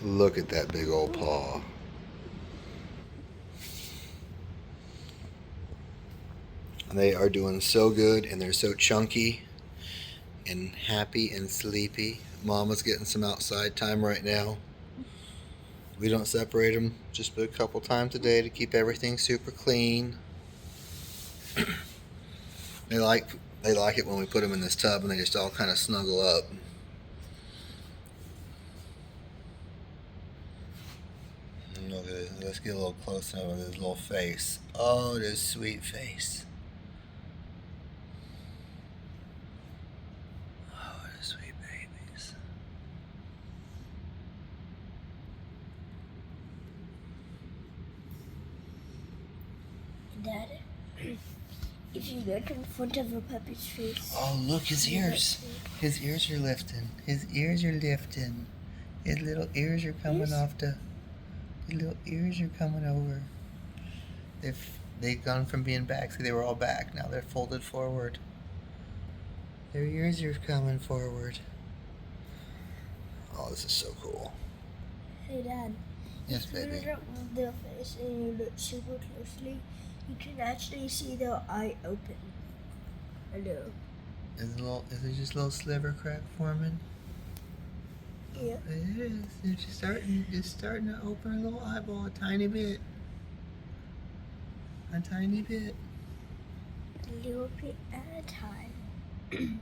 Look at that big old paw. They are doing so good, and they're so chunky and happy and sleepy. Mama's getting some outside time right now. We don't separate them just a couple times a day to keep everything super clean. They like it when we put them in this tub and they just all kind of snuggle up. Look at it. Let's get a little closer with his little face. Oh, this sweet face. Oh, the sweet babies. Dad, if you look in front of a puppy's face. Oh, look, his ears. His ears are lifting. His ears are lifting. His little ears are coming off the. His little ears are coming over. They've gone from being back, so they were all back. Now they're folded forward. Their ears are coming forward. Oh, this is so cool. Hey, Dad. Yes, baby. If you move their face and you look super closely, you can actually see their eye open. Hello. Is there just a little sliver crack forming? Yeah. It is. It's just starting to open a little eyeball a tiny bit. A tiny bit. A little bit at a time. Little